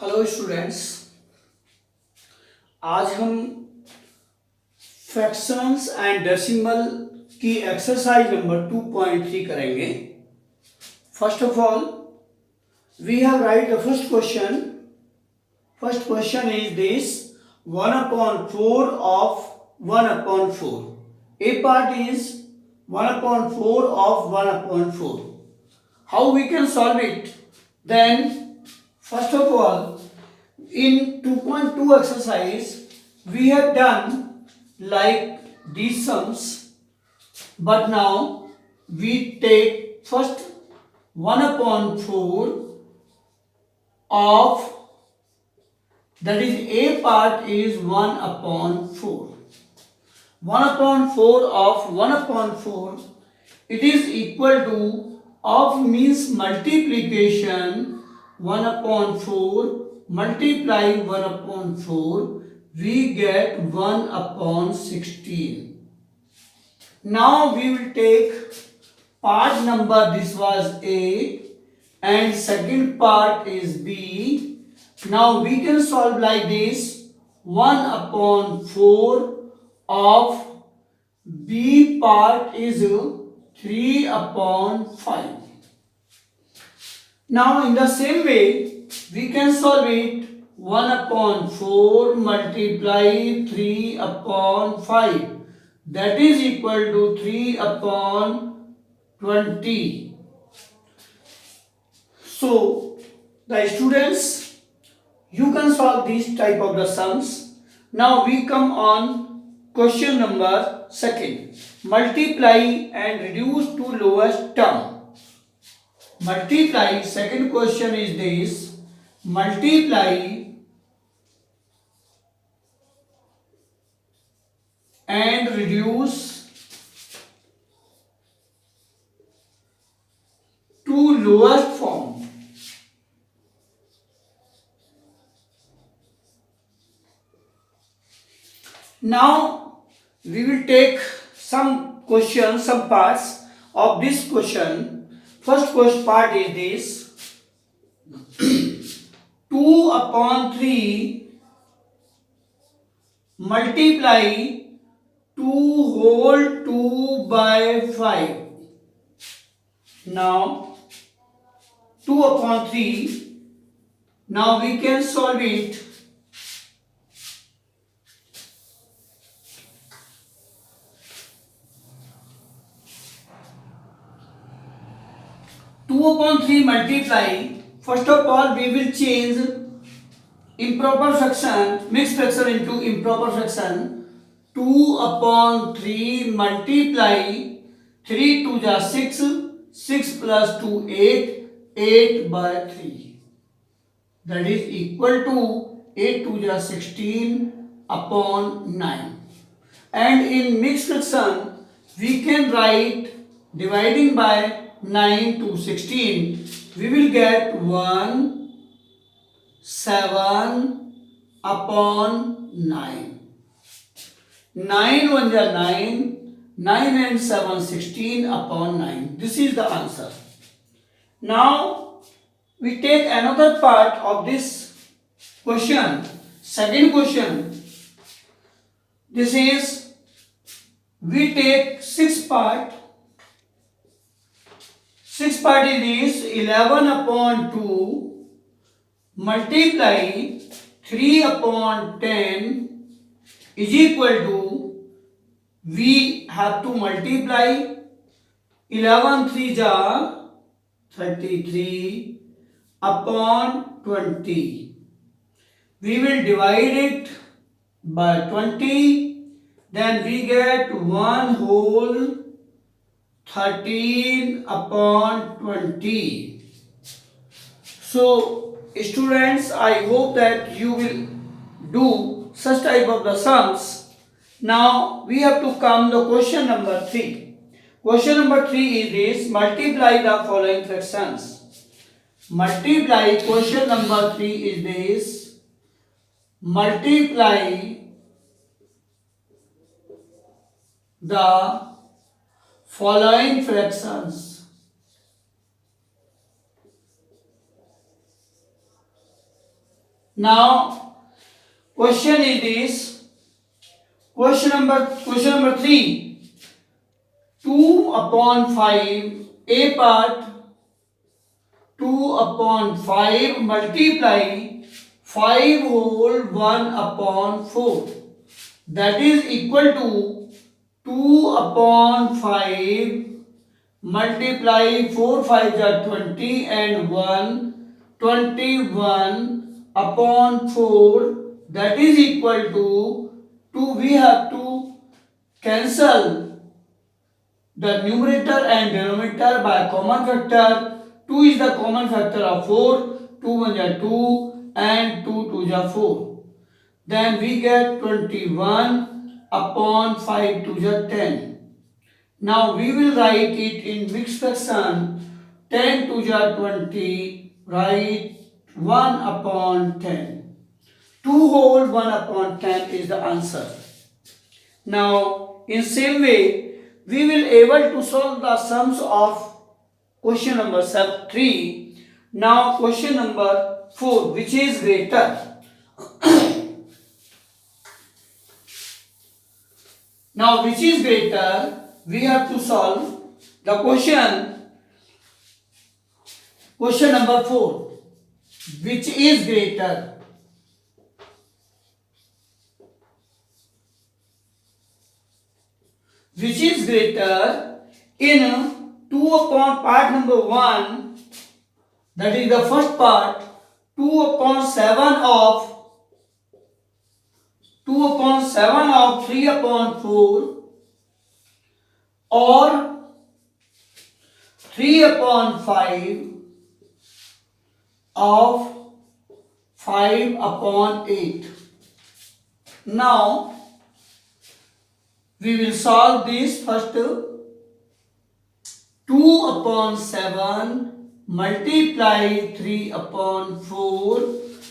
Hello students. आज हम fractions and decimal की एक्सरसाइज नंबर 2.3 करेंगे। First of all we have write the first question. First question is this 1/4 of 1/4. A part is 1/4 of 1/4. How we can solve it? Then first of all, in 2.2 exercise we have done like these sums, but now we take first 1/4 of, that is a part is 1/4. 1/4 of 1/4, it is equal to, of means multiplication, 1/4 multiply 1/4, we get 1/16. Now we will take part number, this was A and second part is B. Now we can solve like this: 1/4 of B part is 3/5. Now in the same way we can solve it. 1/4 multiply 3/5, that is equal to 3/20. So the students, you can solve this type of the sums. Now we come on question number second. Multiply and reduce to lowest term. Multiply, second question is this: multiply and reduce to lowest form. Now we will take some questions, some parts of this question. First question part is this: 2/3 multiply 2 whole 2/5. Now 2/3, now we can solve it. 2/3 multiply, first of all we will change improper fraction, mixed fraction into improper fraction. 2/3 multiply 3 2 ja 6, 6 plus 2 8, 8/3, that is equal to 8 2 ja 16/9. And in mixed fraction we can write dividing by 9 to 16, we will get 1 7/9. 9 1 ja 9, 9 and 7 16/9. This is the answer. Now we take another part of this question. Second question, this is, we take sixth part. Sixth part is this: 11/2 multiply 3/10 is equal to, we have to multiply 11 3 ja 33/20. We will divide it by 20, then we get 1 whole 13/20. So students, I hope that you will do such type of the sums. Now we have to come the question number 3. Question number 3 is this: multiply the following fractions. Multiply, question number 3 is this: multiply the following fractions. Now question is this. Question number 3. 2 upon 5, A part, 2 upon 5 multiply 5 whole 1 upon 4. That is equal to 2 upon 5 multiply 4 5 are 20 and 1 21 upon 4. That is equal to 2. We have to cancel the numerator and denominator by common factor. 2 is the common factor of 4. 2 1 are 2 and 2 2 are 4. Then we get 21 upon 5 2 are 10. Now we will write it in mixed fraction. 10 2 are 20. Write 1 upon 10. 2 whole 1 upon 10 is the answer. Now in same way we will able to solve the sums of question number 3. Now question number 4, which is greater. Now which is greater, we have to solve the question number 4, which is greater. Which is greater in 2 upon part number 1, that is the first part, 2 upon 7 of 3 upon 4 or 3 upon 5 of 5 upon 8. Now we will solve this first. 2 upon 7 multiply 3 upon 4.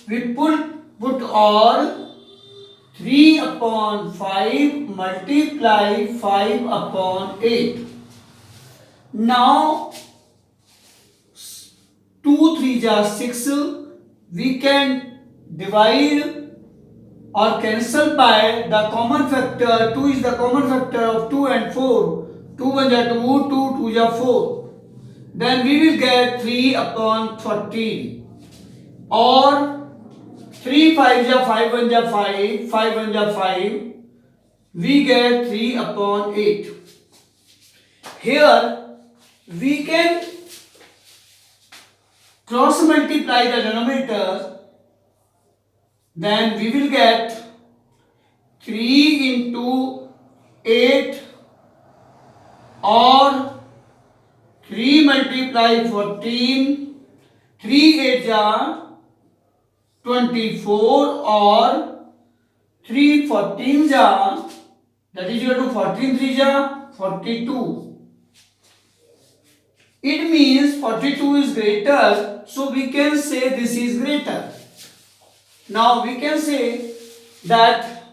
We put all 3 upon 5 multiply 5 upon 8. Now 2 3 are 6. We can divide or cancel by the common factor. 2 is the common factor of 2 and 4. 2 1 are 2, 2 2 are 4. Then we will get 3 upon 14 or 3 5 are 5 1 are 5, 5 1 are 5. We get 3 upon 8. Here we can cross multiply the denominator. Then we will get 3 into 8 or 3 multiply 14. 3 8 are 24 or 3 14 are, that is equal to 14 3 are 42. It means 42 is greater, so we can say this is greater. Now we can say that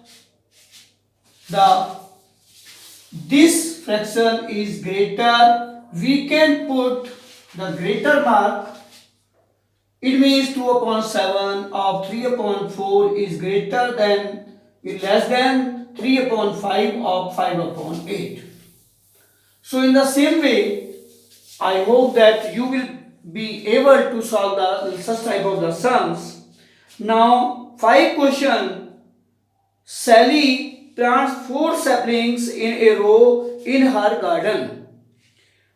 this fraction is greater. We can put the greater mark. It means 2 upon 7 of 3 upon 4 is greater than, is less than 3 upon 5 of 5 upon 8. So in the same way, I hope that you will be able to solve the such type of the sums. Now 5 question. Sally plants 4 saplings in a row in her garden.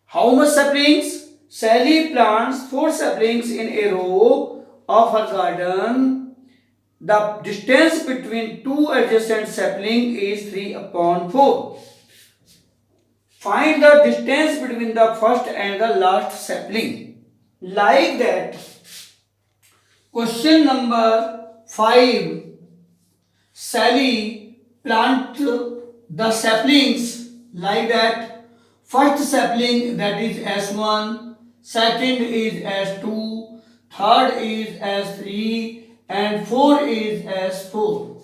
How much saplings? Sally plants 4 saplings in a row of her garden. The distance between 2 adjacent saplings is 3 upon 4. Find the distance between the first and the last sapling. Like that, question number 5. Sally plant the saplings like that. First sapling, that is S1, second is S2, third is S3 and 4 is S4.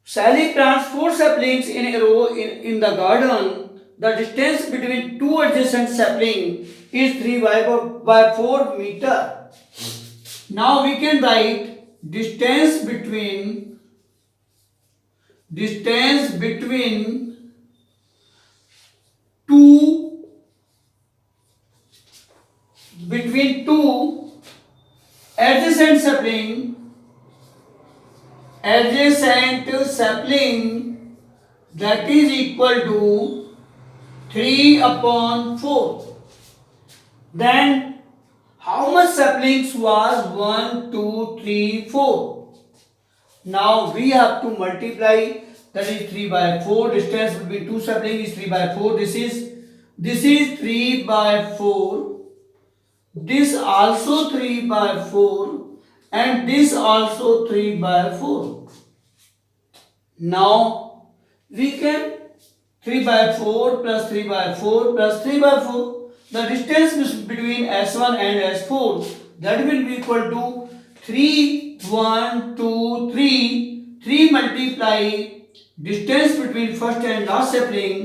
Sally plants 4 saplings in a row in the garden. The distance between 2 adjacent saplings is 3 by 4 meter. Now we can write distance between two adjacent sapling that is equal to 3/4. Then how much saplings was 1, 2, 3, 4? Now we have to multiply, that is 3/4. Distance between two saplings is 3/4. This is 3/4. This also 3/4 and this also 3/4. Now we can 3/4 plus 3/4 plus 3/4. The distance between S1 and S4, that will be equal to 3, 1, 2, 3. 3 multiply distance between first and last sapling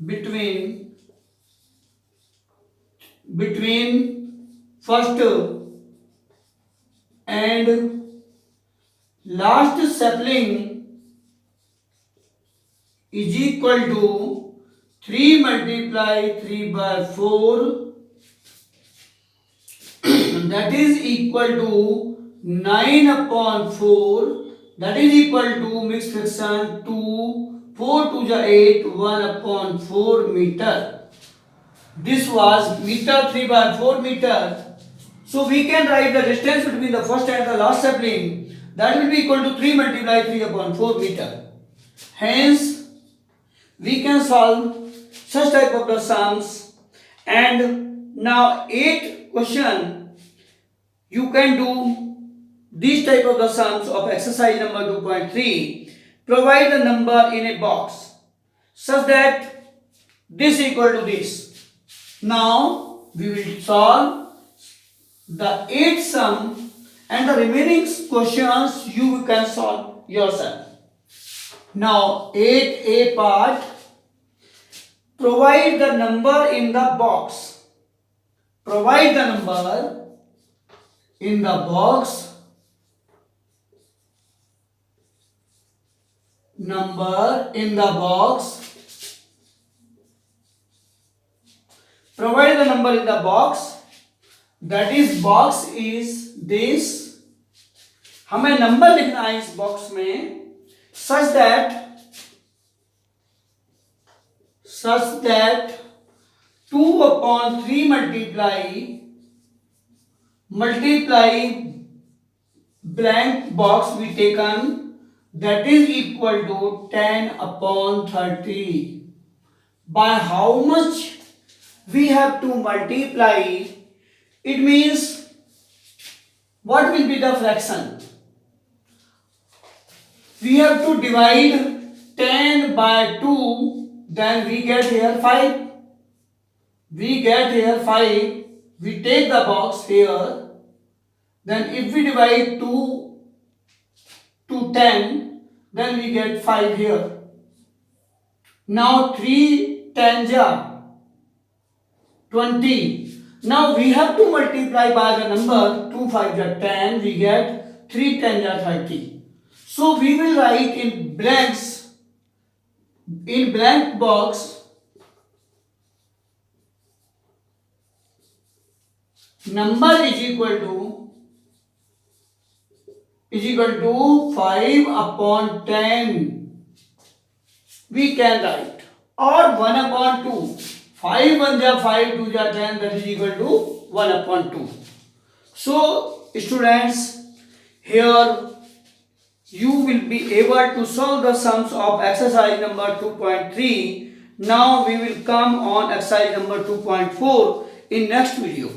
between first and last sapling is equal to 3 multiply 3/4 that is equal to 9/4, that is equal to mixed fraction 2, 4 to the 8, 1/4 meter. This was meter, 3/4 meter. So we can write the distance between the first and the last sapling, that will be equal to 3 multiply 3/4 meter. Hence we can solve such type of the sums. And now 8th question, you can do these type of the sums of exercise number 2.3. Provide the number in a box such that this equal to this. Now we will solve the 8th sum and the remaining questions you can solve yourself. Now 8A part, provide the number in the box. Provide the number in the box. Number in the box. Provide the number in the box. That is box is this. हमें number लिखना है इस box में such that 2/3 multiply blank box we taken, that is equal to 10/30. By how much we have to multiply? It means what will be the fraction? We have to divide 10 by 2, then we get here 5. We get here 5. We take the box here. Then if we divide 2 to 10, then we get 5 here. Now 3 10s are 20. Now we have to multiply by the number 2 5s are 10. We get 3 10s are 30. So we will write in blank box number is equal to 5/10. We can write or 1/2. 5 1s are 5, 2s are 10, that is equal to 1/2. So students, here you will be able to solve the sums of exercise number 2.3. Now we will come on exercise number 2.4 in next video.